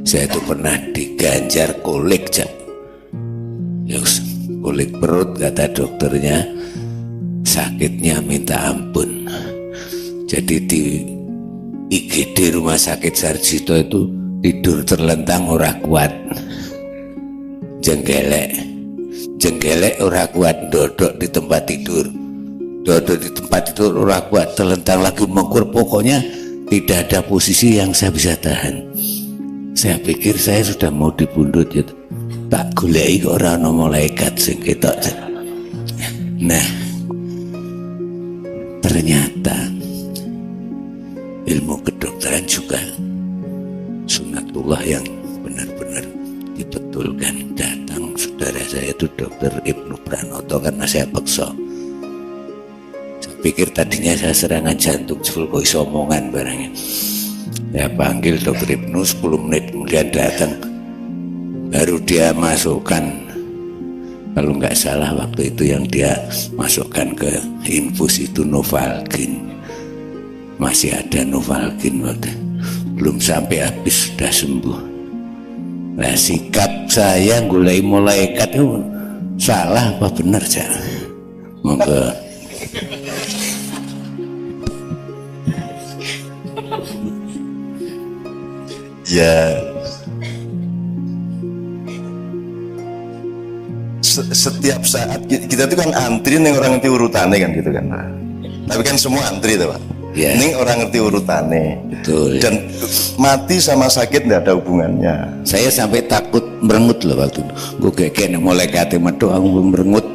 Saya itu pernah diganjar kolik, Cak. Kulit perut, kata dokternya, sakitnya minta ampun. Jadi di IGD Rumah Sakit Sarjito itu tidur terlentang ora kuat, jenggelek ora kuat, dodok di tempat tidur ora kuat, terlentang lagi mengkur. Pokoknya tidak ada posisi yang saya bisa tahan. Saya pikir saya sudah mau dibundut gitu. Tak goleki kok ora ana malaikat sing ketok. Nah, ternyata ilmu kedokteran juga sunatullah yang benar-benar dibetulkan. Datang saudara saya itu Dokter Ibnu Pranoto karena saya paksa. Saya pikir tadinya saya serangan jantung, jebul kok iso omongan barangnya. Saya panggil Dokter Ibnu, 10 menit kemudian datang. Baru dia masukkan, kalau nggak salah waktu itu yang dia masukkan ke infus itu Novalgin. Masih ada Novalgin waktu, belum sampai habis sudah sembuh. Nah, sikap saya mulai malaikat itu salah apa benar, Cak? Monggo. Ya, setiap saat kita itu kan antri nih, orang ngerti urutannya kan gitu kan. Tapi kan semua antri tuh Pak. Yeah. Ini orang ngerti urutannya. Betul. Dan mati sama sakit tidak ada hubungannya. Saya sampai takut merengut loh waktu itu. Gue kayak mulai kate metu aku merengut.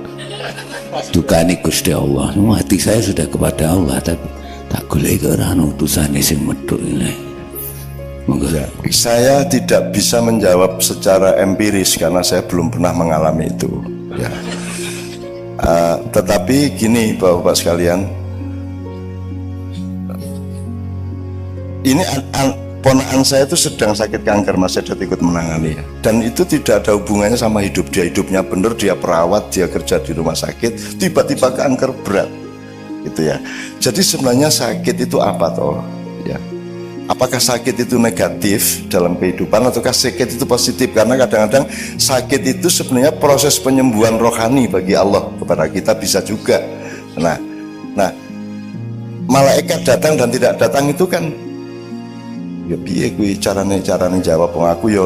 Dukani Gusti Allah. Hati saya sudah kepada Allah, tapi tak golek orang utusane sing metu ini. Ya, saya tidak bisa menjawab secara empiris karena saya belum pernah mengalami itu. Ya. Tetapi gini Bapak-Bapak sekalian, ini ponakan saya itu sedang sakit kanker, Mas, saya ikut menangani ya. Dan itu tidak ada hubungannya sama hidup dia. Hidupnya bener, dia perawat, dia kerja di rumah sakit, tiba-tiba kanker berat gitu ya. Jadi sebenarnya sakit itu apa toh ya? Apakah sakit itu negatif dalam kehidupan ataukah sakit itu positif? Karena kadang-kadang sakit itu sebenarnya proses penyembuhan rohani bagi Allah kepada kita, bisa juga. Nah, malaikat datang dan tidak datang itu kan ya piye kuwi carane jawab aku ya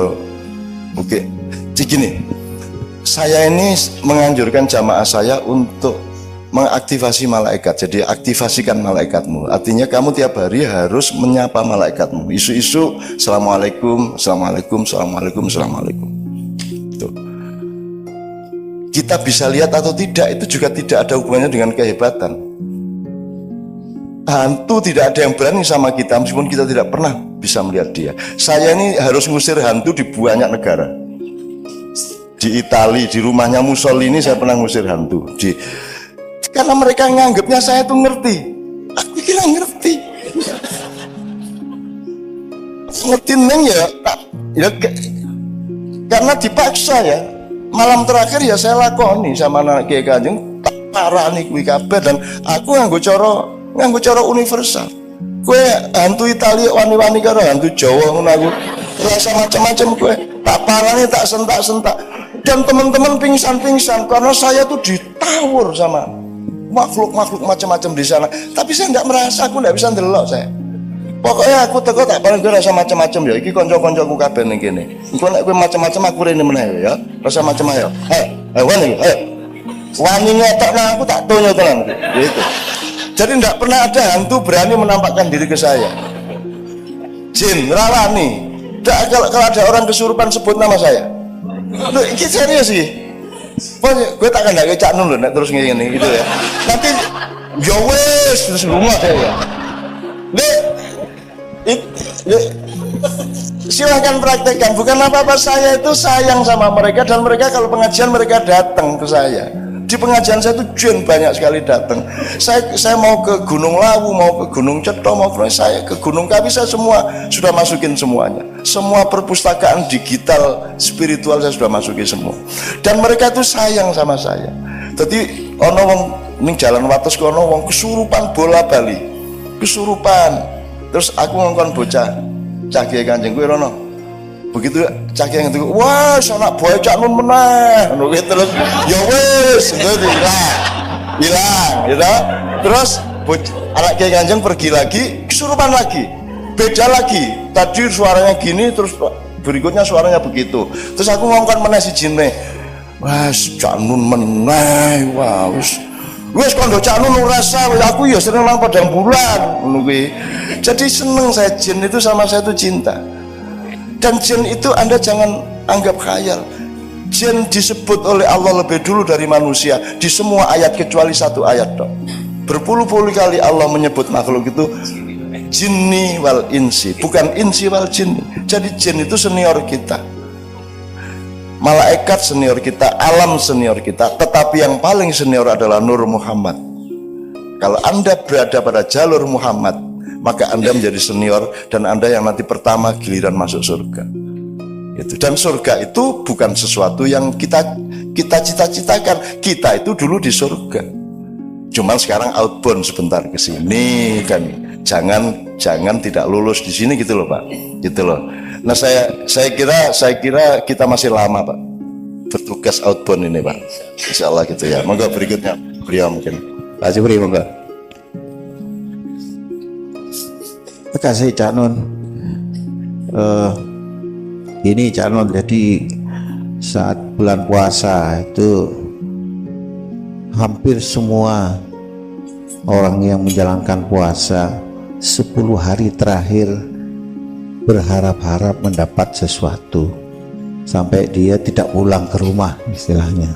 oke. Gini, saya ini menganjurkan jamaah saya untuk mengaktifasi malaikat. Jadi aktivasikan malaikatmu. Artinya kamu tiap hari harus menyapa malaikatmu. Isu-isu assalamualaikum, assalamualaikum, assalamualaikum, assalamualaikum. Tuh. Kita bisa lihat atau tidak, itu juga tidak ada hubungannya dengan kehebatan. Hantu tidak ada yang berani sama kita meskipun kita tidak pernah bisa melihat dia. Saya ini harus ngusir hantu di banyak negara. Di Italia, di rumahnya Mussolini saya pernah ngusir hantu. Karena mereka nganggapnya saya tuh ngerti. Aku kira ngerti. Ngerti neng ya karena dipaksa ya. Malam terakhir ya saya lakoni sama anak Kiai Kanjeng, tak parani kuwi kabeh, dan aku nganggo cara universal. Kowe hantu Italia wani-wani karo hantu Jawa ngono, aku rasa macam-macam kowe. Tak parani, tak sentak-sentak. Dan teman-teman pingsan-pingsan karena saya tuh ditawur sama makhluk-makhluk macam-macam di sana. Tapi saya tidak merasa, aku tidak bisa ndelok saya. Pokoknya aku teko tak paling gue rasa macam-macam ya. Iki konco-koncoku kabeh ning kene. Engko nek kowe macam-macam aku rene meneh ya. Rasa macam ayo. Wani, ayo. Wani ngetokno aku tak tonyo tenan gitu. Jadi tidak pernah ada hantu berani menampakkan diri ke saya. Jin, rawani. Kalau ada orang kesurupan sebut nama saya. Loh, ini serius sih. Gue tak akan cak nun loh, terus ngene gitu ya. Nanti ya wes terus rumah saya. Silahkan praktekkan. Bukan apa-apa, saya itu sayang sama mereka, dan mereka kalau pengajian mereka datang ke saya. Di pengajian saya itu jin banyak sekali datang. Saya mau ke Gunung Lawu, mau ke Gunung Ceto, mau ke saya ke Gunung Kawi, saya semua sudah masukin semuanya. Semua perpustakaan digital spiritual saya sudah masukin semua. Dan mereka itu sayang sama saya. Jadi ono wong ning jalan wates kono wong kesurupan bola bali. Kesurupan. Terus aku ngongkon bocah Kiai Kanjeng, kowe rono. Begitu cakeng itu, wah anak boy cak nun meneh, terus ya wis itu hilang, gitu. Terus anak Kiai Kanjeng pergi lagi, kesurupan lagi, beda lagi. Tadi suaranya gini, terus berikutnya suaranya begitu. Terus aku ngomongkan meneh si jinne, wah cak nun meneh, wah wis kondo cak nun rasa, aku ya seneng nang padang bulan, jadi seneng saya jin itu sama saya itu cinta. Dan jin itu Anda jangan anggap khayal. Jin disebut oleh Allah lebih dulu dari manusia di semua ayat kecuali satu ayat dok. Berpuluh-puluh kali Allah menyebut makhluk itu jinni wal insi, bukan insi wal jinni. Jadi jin itu senior kita, malaikat senior kita, alam senior kita, tetapi yang paling senior adalah Nur Muhammad. Kalau Anda berada pada jalur Muhammad, maka Anda menjadi senior dan Anda yang nanti pertama giliran masuk surga. Dan surga itu bukan sesuatu yang kita cita-citakan. Kita itu dulu di surga, cuman sekarang outbound sebentar ke sini dan jangan tidak lulus di sini gitu loh Pak, gitu loh. Nah saya kira kita masih lama Pak bertugas outbound ini Pak, insya Allah gitu ya. Monggo berikutnya beliau mungkin Pak Jibri, monggo. Terima kasih Cak Nun. Ini Cak Nun, jadi saat bulan puasa itu hampir semua orang yang menjalankan puasa 10 hari terakhir berharap-harap mendapat sesuatu sampai dia tidak pulang ke rumah istilahnya.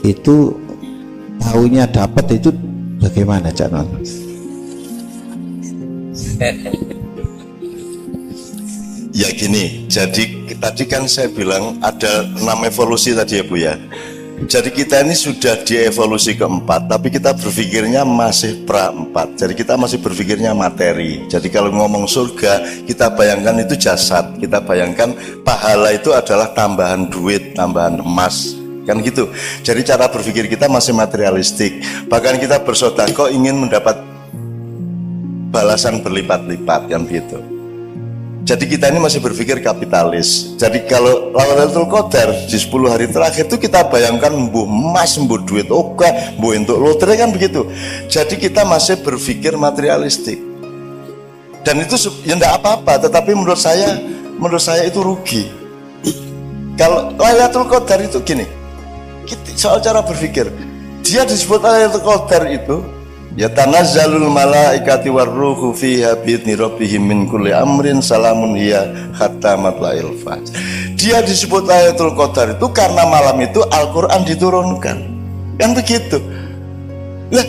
Itu tahunya dapat itu bagaimana Cak Nun? Ya gini, jadi tadi kan saya bilang ada 6 evolusi tadi ya Bu ya. Jadi kita ini sudah di evolusi keempat, tapi kita berpikirnya masih pra-4. Jadi kita masih berpikirnya materi. Jadi kalau ngomong surga, kita bayangkan itu jasad. Kita bayangkan pahala itu adalah tambahan duit, tambahan emas, kan gitu. Jadi cara berpikir kita masih materialistik. Bahkan kita bersedekah ingin mendapat balasan berlipat-lipat, kan gitu. Jadi kita ini masih berpikir kapitalis. Jadi kalau Lailatul Qadar di 10 hari terakhir itu kita bayangkan mbuh emas, mbuh duit oke, mbuh untuk lotre, kan begitu. Jadi kita masih berpikir materialistik. Dan itu ya enggak apa-apa, tetapi menurut saya itu rugi. Kalau Lailatul Qadar itu gini, soal cara berpikir, dia disebut Lailatul Qadar itu ya tanazzalul malaikati warruhu fiha bi'idzni rabbihim min kulli amrin salamun hiya hatta matla'il fajr. Dia disebut Lailatul Qadar itu karena malam itu Al-Qur'an diturunkan. Kan begitu. Lah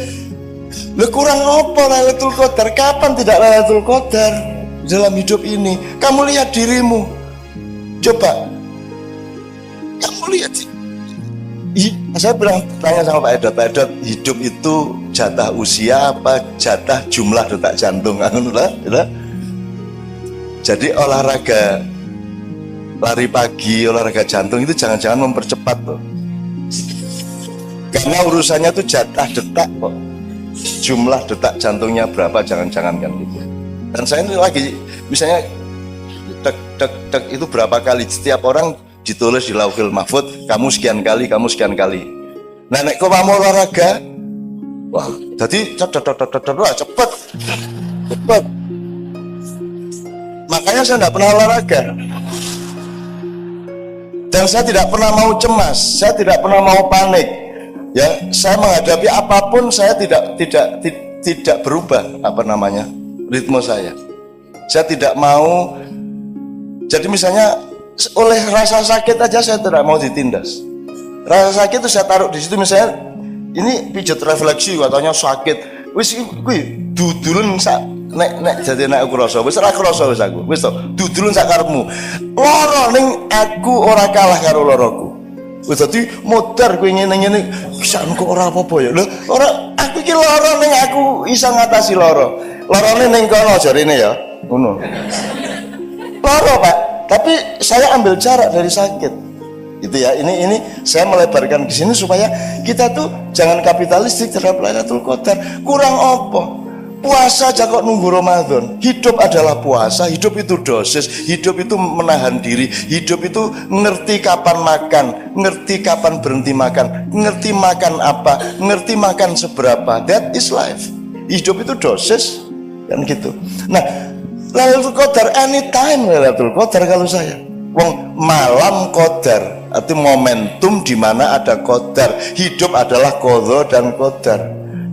kurang apa Lailatul Qadar? Kapan tidak Lailatul Qadar dalam hidup ini? Kamu lihat dirimu. Coba. Kamu lihat sih. Saya bilang tanya sama Pak Edot, hidup itu jatah usia apa jatah jumlah detak jantung? Jadi olahraga lari pagi, olahraga jantung itu jangan-jangan mempercepat loh. Karena urusannya itu jatah detak kok. Jumlah detak jantungnya berapa, jangan-jangan kan gitu. Dan saya ini lagi misalnya dek itu berapa kali, setiap orang ditulis di Lauhul Mahfud, kamu sekian kali. Nah nek kau mau olahraga, wah, jadi cepet. Makanya saya tidak pernah olahraga, dan saya tidak pernah mau cemas, saya tidak pernah mau panik. Ya, saya menghadapi apapun saya tidak berubah ritme saya. Saya tidak mau. Jadi misalnya oleh rasa sakit aja saya tidak mau ditindas. Rasa sakit itu saya taruh di situ, misalnya ini pijat refleksi katanya sakit. Wis kuwi dudulun sak nek jadi nek aku rasa wis ora krasa wis aku. Wis to, dudulun sak karepmu. Lara ning aku ora kalah karo laraku. Wis dadi modar kowe ngene-ngene bisa kok ora apa-apa ya. Lho, ora aku iki lara ning aku iso ngatasi lara. Larane ning kono jarine ya. Ngono. Lara, Pak. Tapi saya ambil jarak dari sakit, gitu ya. Ini saya melebarkan ke sini supaya kita tuh jangan kapitalistik terhadap Lailatul Qadar. Kurang apa? Puasa aja kok nunggu Ramadan. Hidup adalah puasa, hidup itu dosis, hidup itu menahan diri, hidup itu ngerti kapan makan, ngerti kapan berhenti makan, ngerti makan apa, ngerti makan seberapa. That is life. Hidup itu dosis, kan gitu. Nah, Lailatul Qadar anytime Lailatul Qadar kalau saya. Wong malam qadar, arti momentum di mana ada qadar. Hidup adalah qadha dan qadar.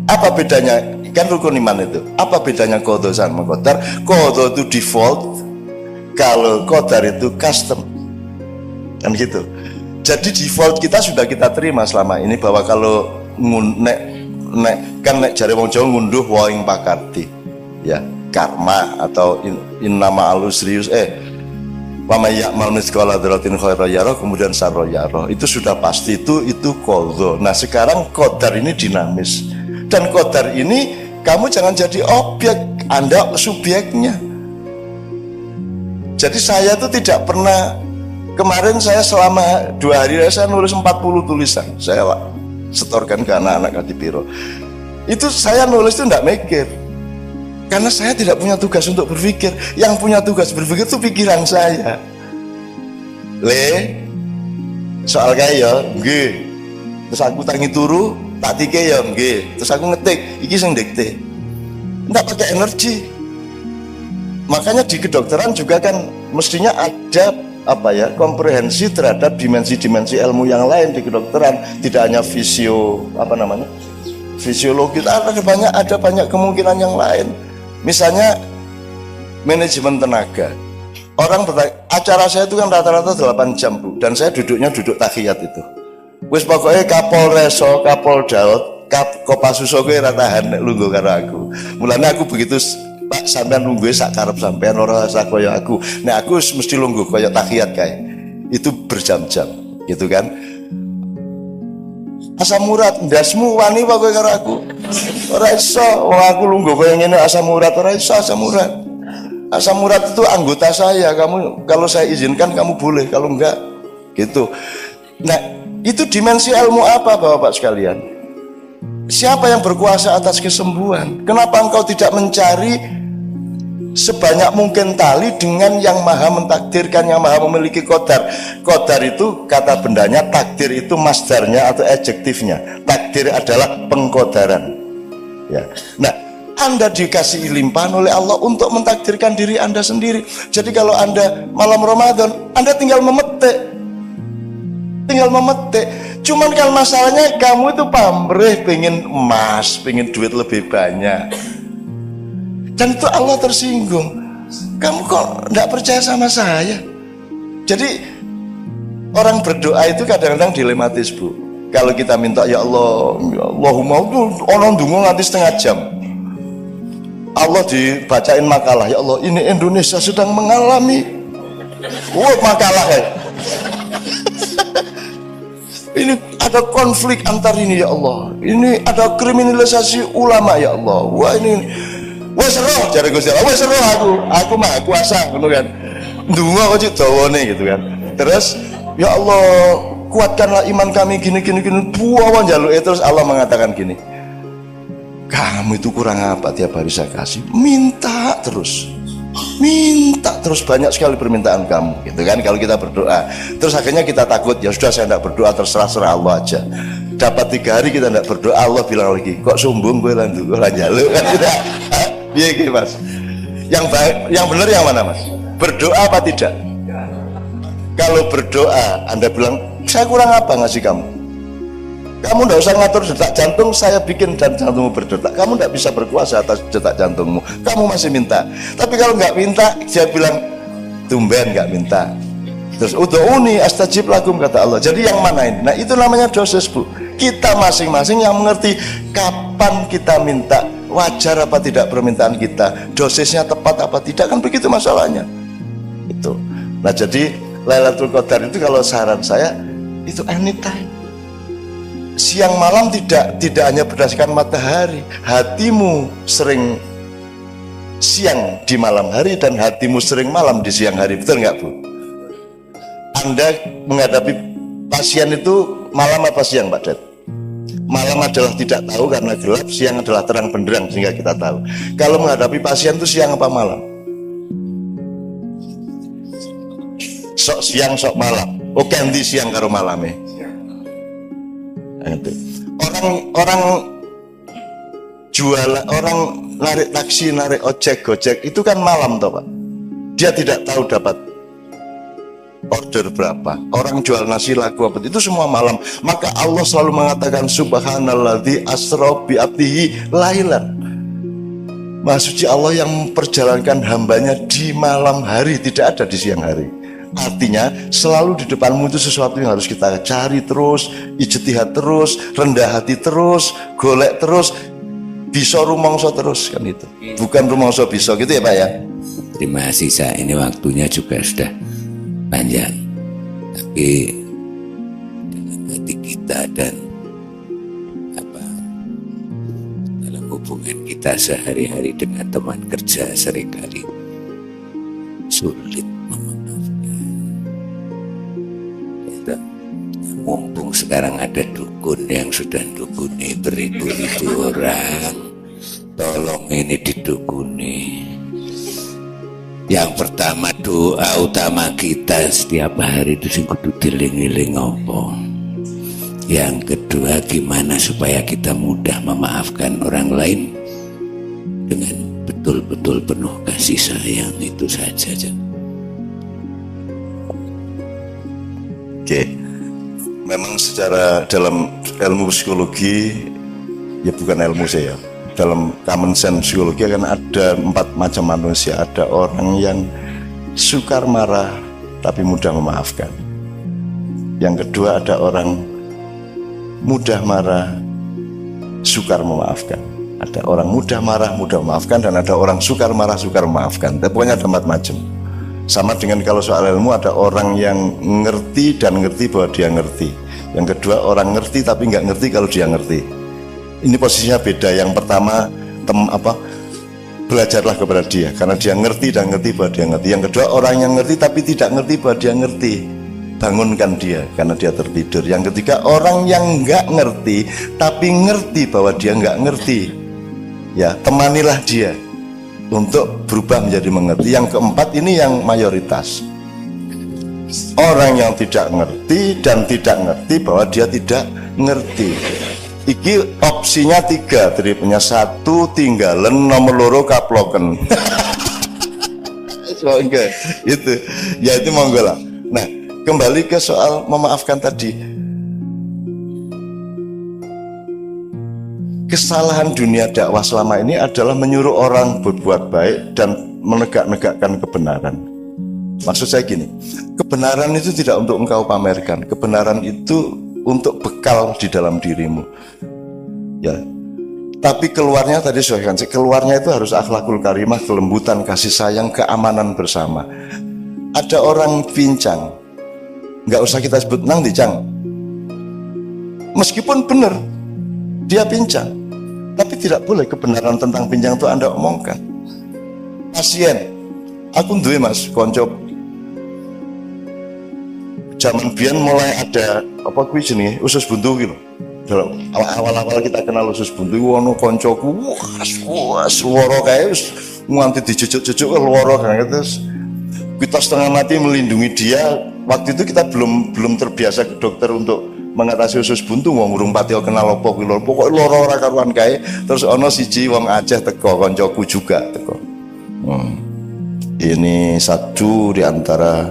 Apa bedanya? Kan rukun iman itu. Apa bedanya qadha sama qadar? Qadha itu default, kalau qadar itu custom. Kan gitu. Jadi default kita sudah kita terima selama ini bahwa kalau nek jare wong Jawa ngunduh waing pakarti. Ya, karma atau innama alusrius Wama ya'mal mithqala dzarratin khairan yarah, kemudian sarra yarah. Itu sudah pasti, itu qadha. Nah, sekarang qadar ini dinamis. Dan qadar ini kamu jangan jadi objek, Anda subjeknya. Jadi saya itu tidak pernah, kemarin saya selama 2 hari saya nulis 40 tulisan. Saya setorkan ke anak-anak Kadipiro. Itu saya nulis itu tidak mikir. Karena saya tidak punya tugas untuk berpikir. Yang punya tugas berpikir itu pikiran saya. Soal kaya nggih. Terus aku tangi turu, tak tike ya nggih. Terus aku ngetik, iki sing dikte. Enggak pakai energi. Makanya di kedokteran juga kan mestinya ada komprehensi terhadap dimensi-dimensi ilmu yang lain di kedokteran, tidak hanya fisiologi, ada banyak kemungkinan yang lain. Misalnya manajemen tenaga. Orang bertanya, acara saya itu kan rata-rata 8 jam Bu, dan saya duduk tahiyat itu. Wis pokoknya Kapolreso, Kapoldaud, Kopasuso kowe ra tahan nek lungguh karo aku. Mulane aku begitu, Pak sampean lungguhe sak karep sampean ora sak kaya aku. Nek aku mesti lungguh kaya tahiyat kae. Itu berjam-jam, gitu kan. Asam urat ndasmu wani apa kowe karo aku? Ora iso, wong aku lungguh koyo ngene asam urat, ora iso asam urat. Asam urat itu anggota saya, kamu kalau saya izinkan kamu boleh, kalau enggak gitu. Nah, itu dimensi ilmu apa Bapak sekalian? Siapa yang berkuasa atas kesembuhan? Kenapa engkau tidak mencari sebanyak mungkin tali dengan yang maha mentakdirkan, yang maha memiliki qadar? Qadar itu kata bendanya, takdir itu masdarnya atau adjektifnya. Takdir adalah pengqadaran. Ya. Nah, Anda dikasih limpahan oleh Allah untuk mentakdirkan diri Anda sendiri. Jadi kalau Anda malam Ramadan, Anda tinggal memetik. Cuman kan masalahnya kamu itu pamrih, pengen emas, pengen duit lebih banyak. Dan itu Allah tersinggung. Kamu kok tidak percaya sama saya? Jadi orang berdoa itu kadang-kadang dilematis Bu. Kalau kita minta ya Allah, ya Allahumma, orang dungu nganti setengah jam. Allah dibacain makalah, ya Allah ini Indonesia sedang mengalami makalah ya. Ini ada konflik antar ini ya Allah. Ini ada kriminalisasi ulama ya Allah. Wah ini wes roh jare Gusti Allah, wes roh aku maha kuasa ngono kan. Ndonga kok cik dawane gitu kan. Terus ya Allah kuatkanlah iman kami gini buawan njaluke. Terus Allah mengatakan gini, kamu itu kurang apa tiap hari saya kasih? Minta terus banyak sekali permintaan kamu gitu kan kalau kita berdoa. Terus akhirnya kita takut, ya sudah saya tidak berdoa, terserah Allah aja. Dapat 3 hari kita tidak berdoa, Allah bilang lagi, kok sombong gue lan njaluk kan tidak. Iya gitu Mas. Yang benar yang mana Mas? Berdoa apa tidak? Kalau berdoa Anda bilang saya kurang apa ngasih kamu? Kamu tidak usah ngatur detak jantung, saya bikin dan jantungmu berdetak. Kamu tidak bisa berkuasa atas detak jantungmu. Kamu masih minta. Tapi kalau nggak minta, dia bilang tumben nggak minta. Terus ud'uni astajib lakum kata Allah. Jadi yang mana ini? Nah itu namanya dosis Bu. Kita masing-masing yang mengerti kapan kita minta, wajar apa tidak permintaan kita, dosisnya tepat apa tidak, kan begitu masalahnya. Itu. Nah jadi Lailatul Qadar itu kalau saran saya itu anytime. Siang malam tidak hanya berdasarkan matahari. Hatimu sering siang di malam hari dan hatimu sering malam di siang hari. Betul nggak Bu? Anda menghadapi pasien itu malam apa siang Pak Dad? Malam adalah tidak tahu karena gelap, siang adalah terang benderang sehingga kita tahu. Kalau menghadapi pasien itu siang apa malam? Sok siang sok malam. Oh ganti siang karo malamnya. Orang jualan, orang narik taksi, narik ojek, gojek itu kan malam toh Pak. Dia tidak tahu dapat order berapa. Orang jual nasi laku apa itu semua malam. Maka Allah selalu mengatakan subhanalladzi asra bi abdihi lailan. Maha suci Allah yang memperjalankan hambanya di malam hari, tidak ada di siang hari. Artinya selalu di depanmu itu sesuatu yang harus kita cari terus, ijtihad terus, rendah hati terus, golek terus, bisa rumangsa terus, kan itu. Bukan rumangsa bisa gitu ya Pak ya. Terima kasih, saya ini waktunya juga sudah panjang, tapi dalam hati kita dan dalam hubungan kita sehari-hari dengan teman kerja seringkali sulit memaafkan. Ya, mumpung sekarang ada dukun yang sudah dukuni beribu-ribu orang, tolong ini didukuni. Yang pertama, doa utama kita setiap hari itu sing kudu dieling-eling apa. Yang kedua, gimana supaya kita mudah memaafkan orang lain dengan betul-betul penuh kasih sayang, itu saja. Oke. Memang secara dalam ilmu psikologi, ya bukan ilmu saya, dalam common sense psikologi kan ada 4 macam manusia. Ada orang yang sukar marah tapi mudah memaafkan. Yang kedua ada orang mudah marah, sukar memaafkan. Ada orang mudah marah, mudah memaafkan, dan ada orang sukar marah, sukar memaafkan. Tapi pokoknya ada 4 macam. Sama dengan kalau soal ilmu, ada orang yang ngerti dan ngerti bahwa dia ngerti. Yang kedua orang ngerti tapi nggak ngerti kalau dia ngerti. Ini posisinya beda. Yang pertama belajarlah kepada dia karena dia ngerti dan ngerti bahwa dia ngerti. Yang kedua orang yang ngerti tapi tidak ngerti bahwa dia ngerti, bangunkan dia karena dia tertidur. Yang ketiga orang yang nggak ngerti tapi ngerti bahwa dia nggak ngerti, ya temanilah dia untuk berubah menjadi mengerti. Yang keempat ini yang mayoritas, orang yang tidak ngerti dan tidak ngerti bahwa dia tidak ngerti. Iki opsinya 3, jadi punya 1 tinggalan, nomor loro kaploken. Enggak, itu, ya itu monggo lah. Nah, kembali ke soal memaafkan tadi. Kesalahan dunia dakwah selama ini adalah menyuruh orang berbuat baik dan menegak-negakkan kebenaran. Maksud saya gini, kebenaran itu tidak untuk engkau pamerkan, kebenaran itu untuk bekal di dalam dirimu, ya. Tapi keluarnya tadi saya kan, keluarnya itu harus akhlakul karimah, kelembutan, kasih sayang, keamanan bersama. Ada orang pincang, nggak usah kita sebut nang dicang, meskipun benar dia pincang, tapi tidak boleh kebenaran tentang pincang itu Anda omongkan. Pasien, aku duwe Mas konco zaman biyen mulai ada apa kuwi jenenge usus buntu gitu. Dalam awal-awal kita kenal usus buntu ono koncoku wah swara kae wis nganti dijujuk-jujuk loro kan terus kita setengah mati melindungi dia. Waktu itu kita belum terbiasa ke dokter untuk mengatasi usus buntu, wong urung pati kenal apa kuwi lho. Pokoke loro ora karuan kae. Terus ono siji wong Aceh teko, koncoku juga teko. Ini 1 di antara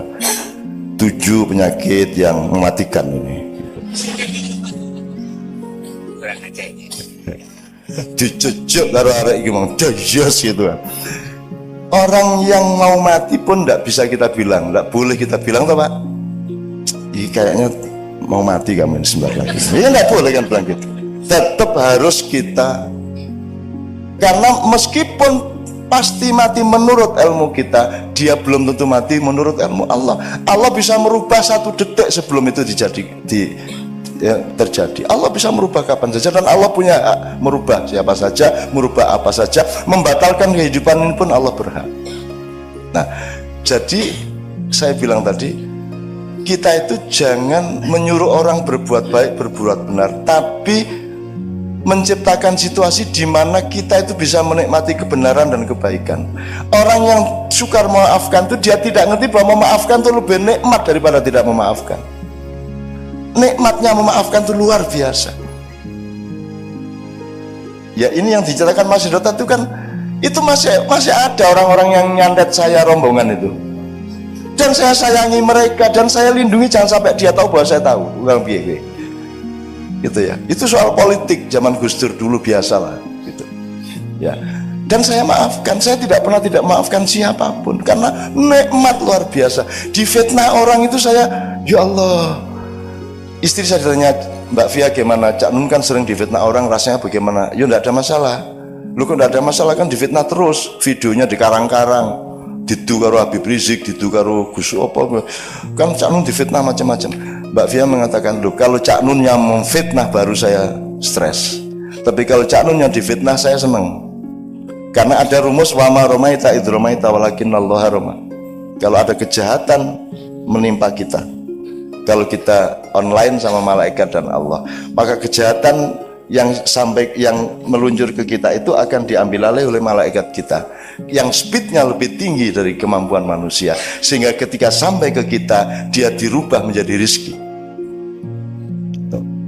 7 penyakit yang mematikan ini. Dicucuk karo arek iki mong jos gitu. Orang yang mau mati pun tidak bisa kita bilang, tidak boleh kita bilang toh Pak. Ini kayaknya mau mati kamu sebentar lagi. Ya nggak boleh kan bilang gitu. Tetap harus kita, karena meskipun pasti mati menurut ilmu kita, dia belum tentu mati menurut ilmu Allah. Allah bisa merubah 1 detik sebelum itu terjadi. Allah bisa merubah kapan saja, dan Allah punya hak merubah siapa saja, merubah apa saja, membatalkan kehidupan ini pun Allah berhak. Nah, jadi saya bilang tadi, kita itu jangan menyuruh orang berbuat baik, berbuat benar, tapi menciptakan situasi di mana kita itu bisa menikmati kebenaran dan kebaikan. Orang yang sukar memaafkan itu dia tidak ngerti bahwa memaafkan itu lebih nikmat daripada tidak memaafkan. Nikmatnya memaafkan itu luar biasa. Ya ini yang diceritakan Mas Hidota itu kan, itu masih ada orang-orang yang nyantet saya rombongan itu. Dan saya sayangi mereka dan saya lindungi, jangan sampai dia tahu bahwa saya tahu. Bukan piye gitu ya. Itu soal politik zaman Gus Dur dulu, biasalah gitu. Ya. Dan saya maafkan, saya tidak pernah tidak maafkan siapapun karena nikmat luar biasa. Difitnah orang itu saya, ya Allah. Istri saya ditanya, Mbak Via gimana? Cak Nun kan sering difitnah orang, rasanya bagaimana? Ya enggak ada masalah. Lu kok enggak ada masalah, kan difitnah terus, videonya dikarang-karang. Didu karo Habib Rizik, didu karo Gus apa, kan Cak Nun difitnah macam-macam. Mbak Via mengatakan, loh kalau Cak Nun yang memfitnah baru saya stres, tapi kalau Cak Nun yang difitnah saya senang, karena ada rumus wama romaita idromaita walakinnallaha roma. Kalau ada kejahatan menimpa kita, kalau kita online sama malaikat dan Allah, maka kejahatan yang meluncur ke kita itu akan diambil alih oleh malaikat kita yang speednya lebih tinggi dari kemampuan manusia, sehingga ketika sampai ke kita dia dirubah menjadi rizki.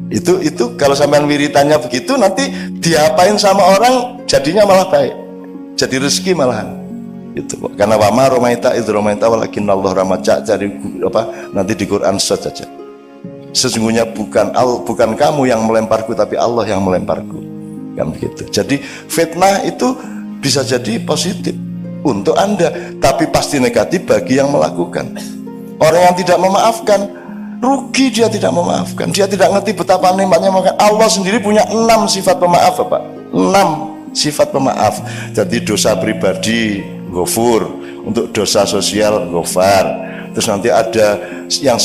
Itu kalau sampean wiritannya begitu, nanti diapain sama orang jadinya malah baik, jadi rezeki malahan. Itu karena wama romaita idromaita walakinnallaha ramaca, cari apa nanti di Quran saja. Sesungguhnya bukan kamu yang melemparku, tapi Allah yang melemparku, kan begitu. Jadi fitnah itu bisa jadi positif untuk Anda, tapi pasti negatif bagi yang melakukan. Orang yang tidak memaafkan, rugi dia tidak memaafkan. Dia tidak ngerti betapa nikmatnya memaafkan. Allah sendiri punya 6 sifat pemaaf, Pak. 6 sifat pemaaf. Jadi dosa pribadi Ghafur, untuk dosa sosial Ghafar. Terus nanti ada yang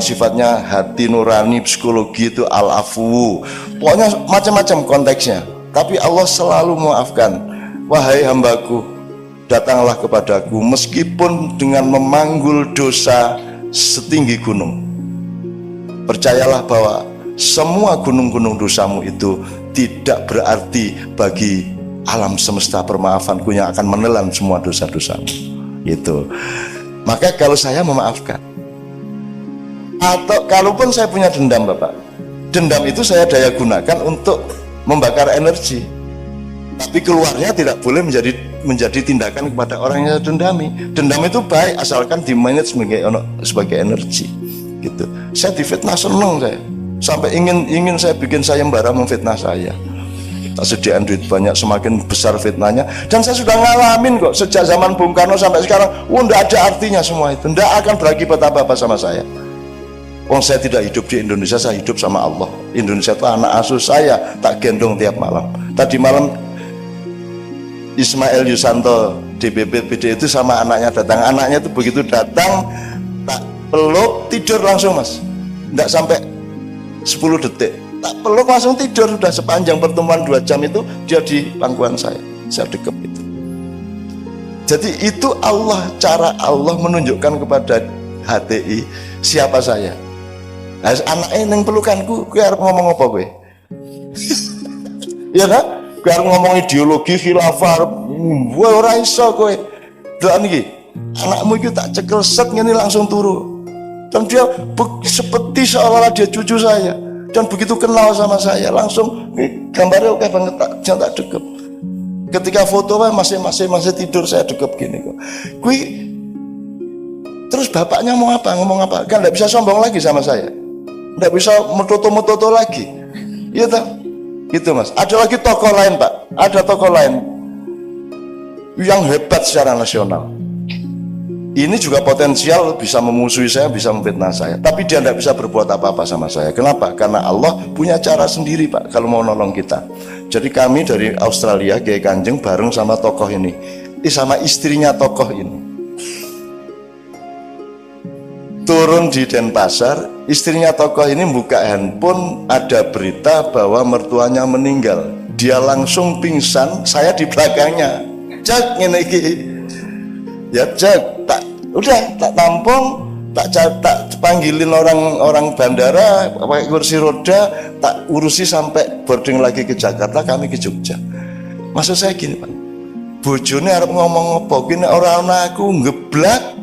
sifatnya hati nurani, psikologi itu al-afu. Pokoknya macam-macam konteksnya. Tapi Allah selalu memaafkan. Wahai hambaku, datanglah kepadaku meskipun dengan memanggul dosa setinggi gunung. Percayalah bahwa semua gunung-gunung dosamu itu tidak berarti bagi alam semesta permaafanku yang akan menelan semua dosa-dosamu. Gitu. Maka kalau saya memaafkan, atau kalaupun saya punya dendam, Bapak, dendam itu saya daya gunakan untuk membakar energi. Tapi keluarnya tidak boleh menjadi tindakan kepada orang yang dendami. Dendam itu baik asalkan dimanage sebagai energi, gitu. Saya difitnah seneng saya, sampai ingin saya bikin sayembara memfitnah saya. Tak sediaan duit banyak, semakin besar fitnahnya. Dan saya sudah ngalamin kok sejak zaman Bung Karno sampai sekarang. Tidak ada artinya semua itu, tidak akan berakibat apa-apa sama saya. Saya tidak hidup di Indonesia, saya hidup sama Allah. Indonesia itu anak asuh saya, tak gendong tiap malam. Tadi malam Ismail Yusanto DPP PD itu sama anaknya datang. Anaknya itu begitu datang, tak peluk, tidur langsung, Mas. Tidak sampai 10 detik, tak peluk langsung tidur. Sudah sepanjang pertemuan 2 jam itu dia di pangkuan saya dekap itu. Jadi itu Allah, cara Allah menunjukkan kepada HTI siapa saya. Anaknya yang pelukanku, gue harus ngomong apa gue? Ya kan? Gue harus ngomong ideologi khilafah, gue ora iso gue. Doa niki, anakmu itu tak cekel set ngene langsung turu. Dan dia seperti seolah-olah dia cucu saya. Dan begitu kenal sama saya, langsung gambarnya oke banget, tak dekep. Ketika foto masih tidur, saya dekep gini kok. Gue terus bapaknya mau apa, ngomong apa? Kan tidak bisa sombong lagi sama saya, tidak bisa metoto lagi. Iya tak? Gitu, Mas. Ada lagi tokoh lain, Pak. Ada tokoh lain yang hebat secara nasional. Ini juga potensial bisa memusuhi saya, bisa memfitnah saya. Tapi dia tidak bisa berbuat apa-apa sama saya. Kenapa? Karena Allah punya cara sendiri, Pak, kalau mau nolong kita. Jadi kami dari Australia, Kiai Kanjeng bareng sama tokoh ini, sama istrinya tokoh ini. Turun di Denpasar, istrinya tokoh ini buka handphone, ada berita bahwa mertuanya meninggal. Dia langsung pingsan, saya di belakangnya. Cek ngene iki. Ya cek, tak tampung, tak panggilin orang bandara pakai kursi roda, tak urusi sampai boarding lagi ke Jakarta, kami ke Jogja. Maksud saya gini Pak, bojone arep ngomong apa ki nek ora ana aku ngeblak.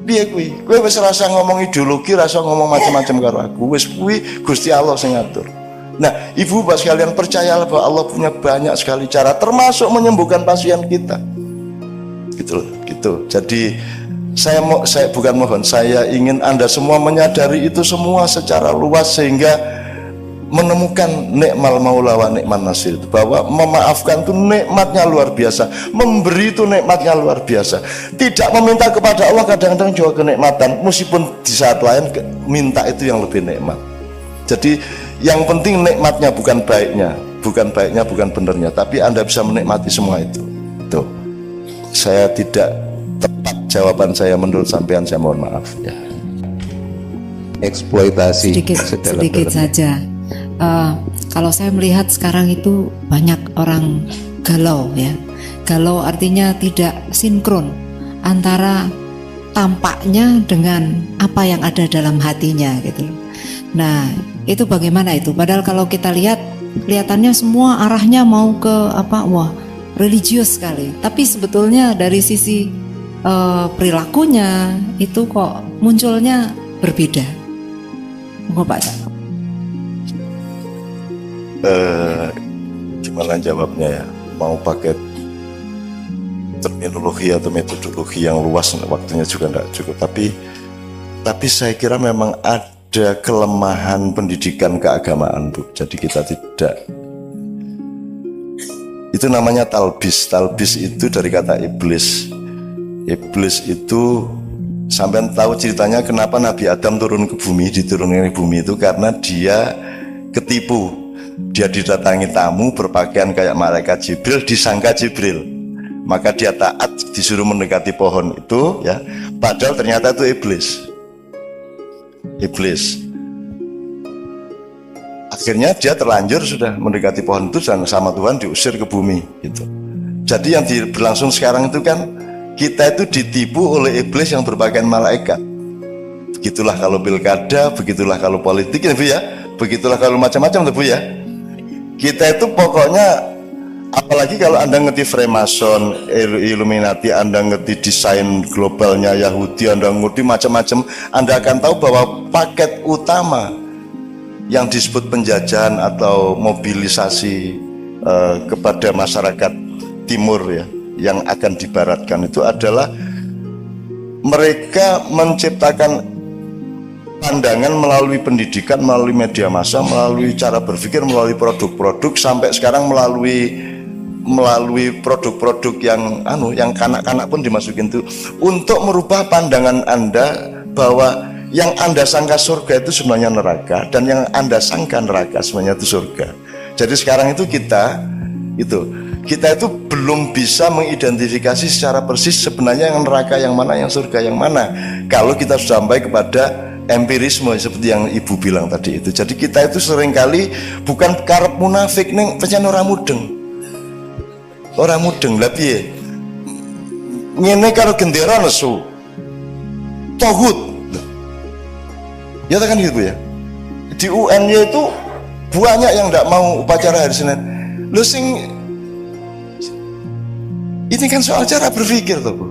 Piye kuwi? Kowe wis rasa ngomong ideologi, rasa ngomong macam-macam karo aku. Wis kuwi Gusti Allah sing ngatur. Nah, Ibu Bapak sekalian, percayalah bahwa Allah punya banyak sekali cara, termasuk menyembuhkan pasien kita. Gitu. Jadi saya bukan mohon, saya ingin Anda semua menyadari itu semua secara luas sehingga menemukan nikmal maula wa nikman nasir, bahwa memaafkan itu nikmatnya luar biasa, memberi itu nikmatnya luar biasa. Tidak meminta kepada Allah kadang-kadang juga kenikmatan, meskipun di saat lain minta itu yang lebih nikmat. Jadi yang penting nikmatnya, bukan baiknya, bukan benernya, tapi Anda bisa menikmati semua itu. Tuh, saya tidak tepat jawaban saya menurut sampean, saya mohon maaf ya. Eksploitasi sedikit saja. Kalau saya melihat sekarang itu banyak orang galau ya. Galau artinya tidak sinkron antara tampaknya dengan apa yang ada dalam hatinya gitu. Nah, itu bagaimana itu? Padahal kalau kita lihat, kelihatannya semua arahnya mau ke wah, religius sekali. Tapi sebetulnya dari sisi perilakunya itu kok munculnya berbeda. Monggo Pak Cak. Gimana jawabnya ya? Mau pakai terminologi atau metodologi yang luas, waktunya juga tidak cukup. Tapi saya kira memang ada kelemahan pendidikan keagamaan, Bu. Jadi kita tidak, itu namanya talbis. Talbis itu dari kata iblis. Iblis itu, sampean tahu ceritanya kenapa Nabi Adam turun ke bumi, diturunkan ke bumi itu karena dia ketipu. Dia didatangi tamu berpakaian kayak malaikat Jibril, disangka Jibril, maka dia taat, disuruh mendekati pohon itu ya, padahal ternyata itu iblis. Akhirnya dia terlanjur sudah mendekati pohon itu dan sama Tuhan diusir ke bumi gitu. Jadi yang berlangsung sekarang itu kan kita itu ditipu oleh iblis yang berpakaian malaikat. Begitulah kalau pilkada, begitulah kalau politik ya Bu ya, begitulah kalau macam-macam Bu ya. Kita itu pokoknya, apalagi kalau Anda ngerti Freemason, Illuminati, Anda ngerti desain globalnya Yahudi, Anda ngerti macam-macam, Anda akan tahu bahwa paket utama yang disebut penjajahan atau mobilisasi kepada masyarakat timur ya, yang akan dibaratkan itu adalah mereka menciptakan pandangan melalui pendidikan, melalui media massa, melalui cara berpikir, melalui produk-produk, sampai sekarang melalui produk-produk yang kanak-kanak pun dimasukin itu, untuk merubah pandangan Anda bahwa yang Anda sangka surga itu sebenarnya neraka, dan yang Anda sangka neraka sebenarnya itu surga. Jadi sekarang itu kita itu belum bisa mengidentifikasi secara persis sebenarnya yang neraka yang mana, yang surga yang mana, kalau kita sudah sampai kepada empirisme seperti yang Ibu bilang tadi itu. Jadi kita itu seringkali bukan karep munafik ning pancen ora mudeng. Lah piye? Ngene karo gendera nesu. Tohut. Ya kan gitu ya. Di UNY itu banyak yang enggak mau upacara hari Senin. Lu sing ini kan soal cara berpikir toh, Bu.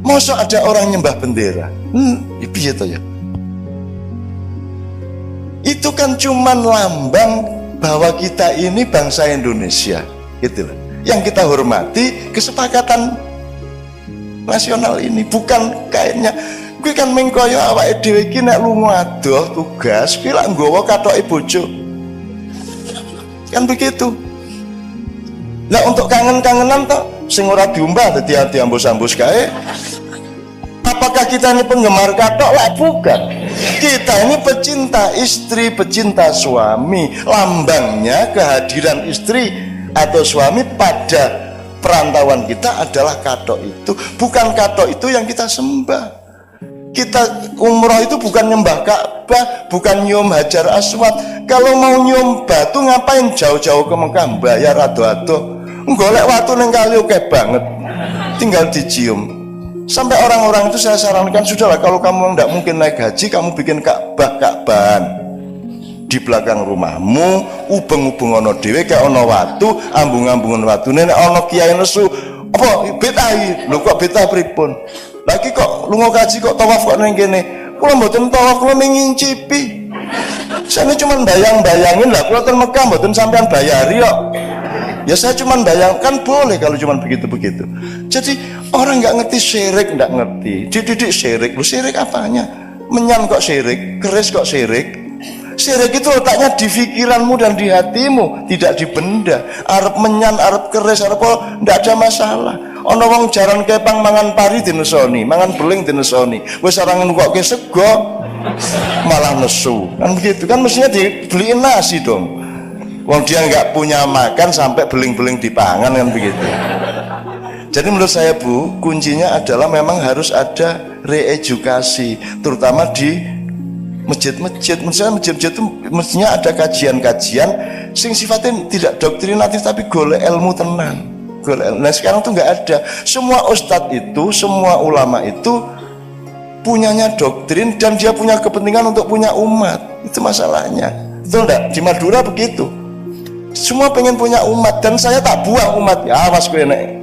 Masa ada orang nyembah bendera? Piye to ya? Itu kan cuman lambang bahwa kita ini bangsa Indonesia, gitu loh. Yang kita hormati kesepakatan nasional ini, bukan kayaknya gue kan mengkoyo awake dhewe iki nek lunga adoh tugas kuwi lak nggawa kathoke bojo. Kan begitu. Lah untuk kangen-kangenan toh sing ora diumbah dadi ambus-ambus kae. Apakah kita ini penggemar katok? Lah bukan. Kita ini pecinta istri, pecinta suami. Lambangnya kehadiran istri atau suami pada perantauan kita adalah katok itu. Bukan katok itu yang kita sembah. Kita umroh itu bukan nyembah Ka'bah, bukan nyium Hajar Aswad. Kalau mau nyium batu ngapain jauh-jauh ke Mekah, bayar ado-ado. Golek watu ning kali oke banget, tinggal dicium. Sampai orang-orang itu saya sarankan, sudahlah kalau kamu tidak mungkin naik haji, kamu bikin Ka'bahan di belakang rumahmu, ubeng-ubeng ono dhewe kayak ono watu, ambung-ambungan watu nenek ono kiai nesu apa betahi lho, kok betah pripun lagi kok lunga kaji kok tawaf kok ning kene. Kula mboten tawaf, kula ngincipi. Saya cuma bayang-bayangin lah, kula ten Mekah mboten sampean bayari kok. Ya saya cuma bayangkan boleh kalau cuma begitu-begitu. Jadi orang nggak ngerti syirik, nggak ngerti. Dididik syirik, lu syirik apanya? Menyan kok syirik, keris kok syirik. Syirik itu letaknya di pikiranmu dan di hatimu, tidak di benda. Arep menyan, arep keris, arep apa, ndak ada masalah. Ono wong jaran kepang mangan pari dinesoni, mangan beling dinesoni. Wis orang nukokke sego malah nesu. Kan begitu kan, mestinya dibeliin nasi dong. Wong dia nggak punya makan sampai beling-beling dipangan, kan begitu. Jadi menurut saya Bu, kuncinya adalah memang harus ada reedukasi, terutama di masjid-masjid. Misalnya masjid-masjid itu mestinya ada kajian-kajian sing sifatnya tidak doktrinatif tapi golek ilmu tenan. Nah sekarang tuh nggak ada. Semua ustadz itu, semua ulama itu punyanya doktrin dan dia punya kepentingan untuk punya umat. Itu masalahnya. Betul enggak? Di Madura begitu. Semua pengen punya umat dan saya tak buang umat. Ya awas kowe nek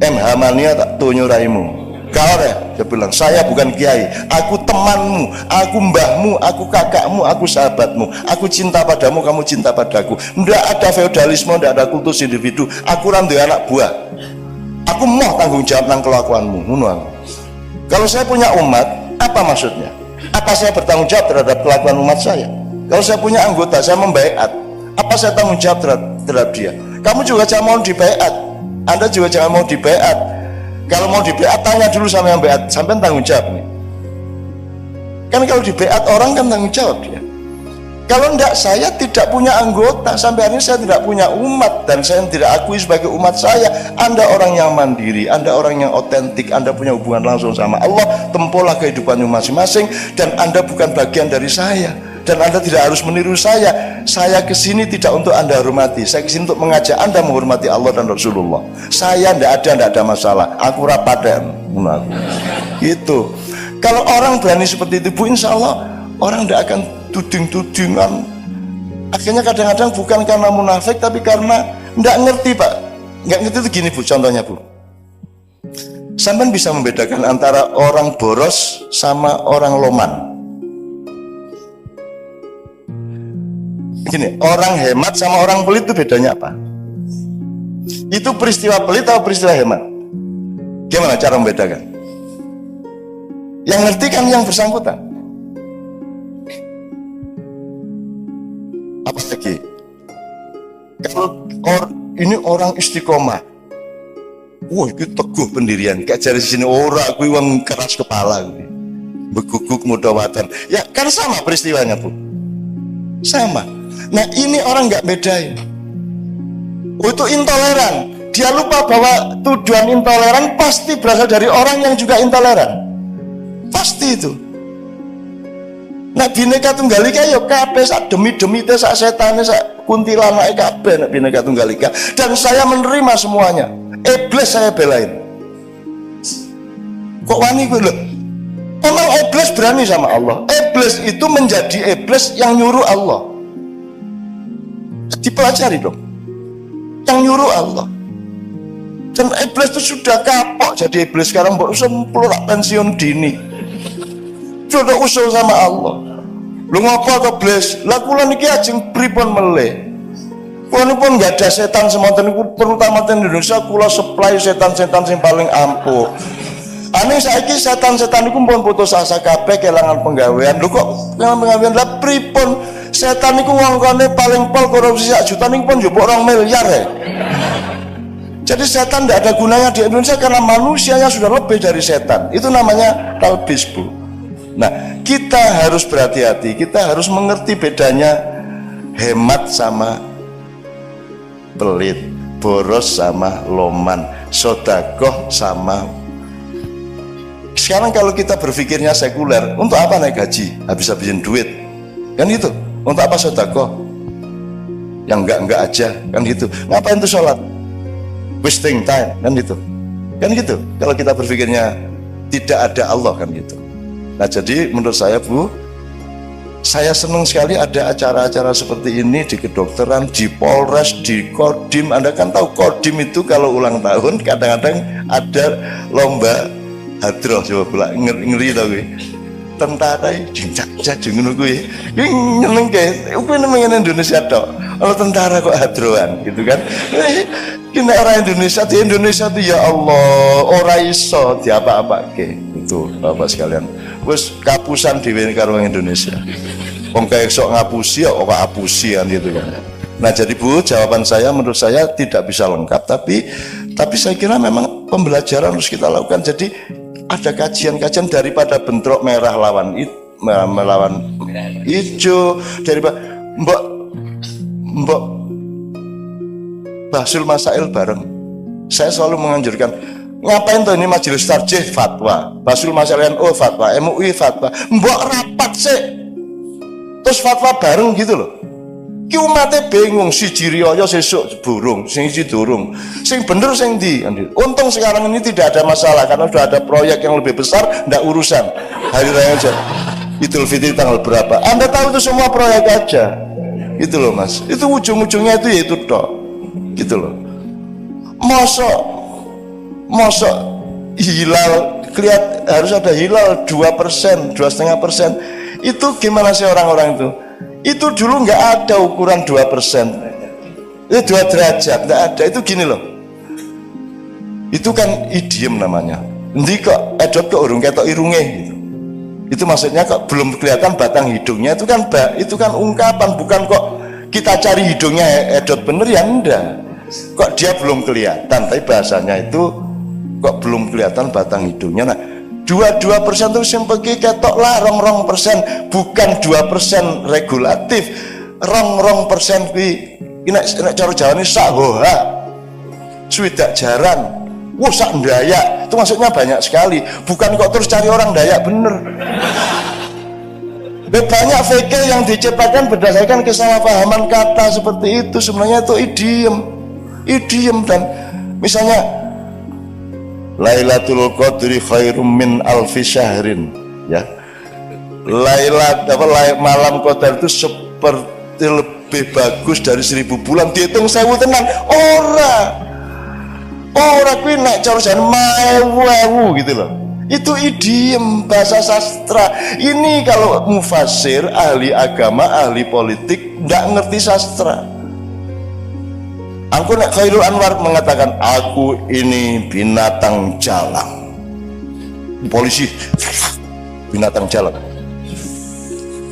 MH mania tak tunyu raimu. Kau deh, dia bilang saya bukan kiai, aku temanmu, aku mbahmu, aku kakakmu, aku sahabatmu, aku cinta padamu, kamu cinta padaku. Nggak ada feodalisme, nggak ada kultus individu. Aku randu anak buah. Aku mau tanggung jawab nang kelakuanmu. Kalau saya punya umat, apa maksudnya? Apa saya bertanggung jawab terhadap kelakuan umat saya? Kalau saya punya anggota, saya membaiat. Apa saya tanggung jawab terhadap dia? Kamu juga jangan mau dibaiat. Anda juga jangan mau dibaiat. Kalau mau dibaiat, tanya dulu sama yang baiat, sampai tanggung jawab nih. Kan kalau dibaiat orang kan tanggung jawab dia. Kalau enggak, saya tidak punya anggota, sampai hari ini saya tidak punya umat dan saya tidak akui sebagai umat saya. Anda orang yang mandiri, Anda orang yang otentik, Anda punya hubungan langsung sama Allah, tempuhlah kehidupanmu masing-masing dan Anda bukan bagian dari saya. Dan Anda tidak harus meniru saya. Saya kesini tidak untuk Anda hormati. Saya kesini untuk mengajak Anda menghormati Allah dan Rasulullah. Saya tidak ada masalah. Aku rapaten. Gitu. Kalau orang berani seperti itu, Bu, insya Allah orang tidak akan tuding-tudingan. Akhirnya kadang-kadang bukan karena munafik, tapi karena tidak ngerti, Pak. Nggak ngerti itu gini, Bu. Contohnya, Bu. Sampai bisa membedakan antara orang boros sama orang loman. Gini, orang hemat sama orang pelit itu bedanya apa? Itu peristiwa pelit atau peristiwa hemat? Gimana cara membedakan? Yang ngerti kan yang bersangkutan. Apa lagi? Kalau ini orang istiqomah, wah itu teguh pendirian. Kayak dari sini orang, aku yang keras kepala, beguguk mudawatan. Ya kan sama peristiwanya, Bu. Sama. Nah ini orang nggak bedain. Oh itu intoleran. Dia lupa bahwa tujuan intoleran pasti berasal dari orang yang juga intoleran. Pasti itu. Nah Bhinneka Tunggal Ika ya kabeh sak demi-demi teh sak setane sak kuntilanake kabeh nek Bhinneka Tunggal Ika. Dan saya menerima semuanya. Iblis saya belain. Kok wani gue lho? Memang iblis berani sama Allah. Iblis itu menjadi iblis yang nyuruh Allah. Dipelajari dong. Yang nyuruh Allah. Dan iblis itu sudah kapok jadi iblis. Sekarang baru sempurna pensiun dini. Sudah usul sama Allah. Lu ngapa ke iblis? Lah kula niki ajeng pripun meleh. Kula pun nggak ada setan semonten niku, terutama di Indonesia kula supply setan-setan yang paling ampuh. Aneh saiki setan-setan niku pun putus asa kabeh kelangan penggawean. Lho kok kelangan penggawean? Lah pripun? Setan niku ngongkone paling pol korupsi 1 juta niku pun njupuk 2 miliar ya. Jadi setan tidak ada gunanya di Indonesia karena manusianya sudah lebih dari setan. Itu namanya talbis, Bu. Nah, kita harus berhati-hati. Kita harus mengerti bedanya hemat sama pelit, boros sama loman, sodakoh sama. Sekarang kalau kita berpikirnya sekuler, untuk apa naik haji? Habis-habisin duit, kan itu. Untuk apa sodakoh? Yang enggak aja, kan gitu. Ngapain tuh sholat? Wasting time, kan gitu. Kan gitu. Kalau kita berpikirnya tidak ada Allah kan gitu. Nah jadi menurut saya Bu, saya senang sekali ada acara-acara seperti ini di kedokteran, di Polres, di Kodim. Anda kan tahu Kodim itu kalau ulang tahun kadang-kadang ada lomba hadroh, coba pula ngeri tau gue. Tentara jinjak ngono kuwi. Ki nyenengke, kuwi nang Indonesia tok. Kalau tentara kok hadroan gitu kan. Ki nek ora Indonesia, di Indonesia tuh ya Allah, ora iso diapa-apake. Itu Bapak sekalian. Wis kapusan dhewe karo Indonesia. Wong kae sok ngapusi ya kok apusi kan gitu kan. Nah, jadi Bu, jawaban saya menurut saya tidak bisa lengkap, tapi saya kira memang pembelajaran harus kita lakukan. Jadi ada kajian-kajian daripada bentrok merah lawan hijau, daripada mbok Basul Masail bareng. Saya selalu menganjurkan, ngapain tuh ini majelis tarjih fatwa, Basul Masail NU fatwa, MUI fatwa, mbok rapat sih, terus fatwa bareng gitu loh. Ki umatnya bingung, siji riyo sesuk burung, sing durung, sing bener sing di. Untung sekarang ini tidak ada masalah karena sudah ada proyek yang lebih besar, ndak urusan hari raya aja. Idul Fitri tanggal berapa? Anda tahu itu semua proyek aja. Itu loh Mas. Itu ujung-ujungnya itu ya itu tok. Gitu loh. Mosok hilal harus ada hilal 2%, 2,5%. Itu gimana sih orang-orang itu? Itu dulu nggak ada ukuran 2%, itu 2 derajat, nggak ada. Itu gini loh, itu kan idiom namanya. Nanti kok edot kok urung ketok irunge gitu. Itu maksudnya kok belum kelihatan batang hidungnya. Itu kan ungkapan, bukan kok kita cari hidungnya edot bener ya enggak. Kok dia belum kelihatan, tapi bahasanya itu kok belum kelihatan batang hidungnya. Nah, 2% itu yang pergi ketok lah, 2%, bukan 2% regulatif, 2% ini cara Jawa ini sahoha, swidak jaran, wah sak Dayak, itu maksudnya banyak sekali, bukan kok terus cari orang Dayak bener. Banyak fikih yang diciptakan berdasarkan kesalahpahaman kata seperti itu, sebenarnya itu idiom dan misalnya Lailatul Qadri khairum min alfi syahrin, ya. Malam Qadar itu seperti lebih bagus dari 1000 bulan. Dihitung 1000 tenan. Ora kuwi nek cara jan maewu gitu loh. Itu idiom bahasa sastra. Ini kalau mufasir, ahli agama, ahli politik nggak ngerti sastra. Aku nek Khairul Anwar mengatakan aku ini binatang jalang. Polisi binatang jalang.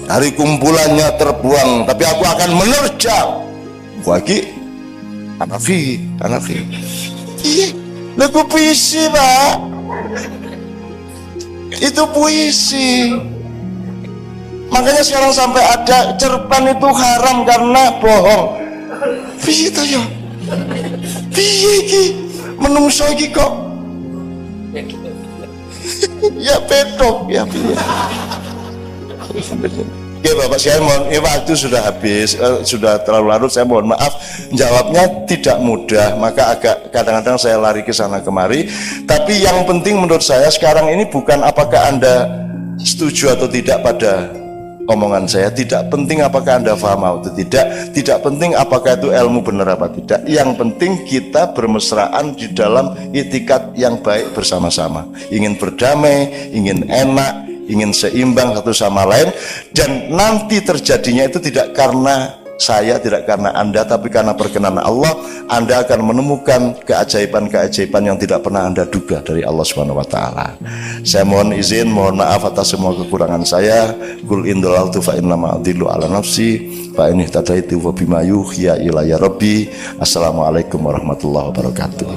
Hari kumpulannya terbuang, tapi aku akan menerjang. Bagi Hanafi. Iya, lagu puisi Pak. Itu puisi. Makanya sekarang sampai ada cerpen itu haram karena bohong. Piye to ya? Piye iki? Menungso iki kok ya pedok ya piye? Ya Bapak saya mohon, waktu sudah habis, sudah terlalu larut, saya mohon maaf jawabnya tidak mudah, maka agak kadang-kadang saya lari ke sana kemari. Tapi yang penting menurut saya sekarang ini bukan apakah Anda setuju atau tidak pada omongan saya, tidak penting apakah Anda paham atau tidak penting apakah itu ilmu benar apa tidak. Yang penting kita bermesraan di dalam itikat yang baik bersama-sama, ingin berdamai, ingin enak, ingin seimbang satu sama lain, dan nanti terjadinya itu tidak karena saya, tidak karena Anda, tapi karena perkenan Allah. Anda akan menemukan keajaiban-keajaiban yang tidak pernah Anda duga dari Allah Subhanahu wa taala. Saya mohon izin, mohon maaf atas semua kekurangan saya. Qul in dalaltu fa innama adillu ala nafsi fa in ihtadaitu fa bima yuhiya ilayya rabbi. Assalamualaikum warahmatullahi wabarakatuh.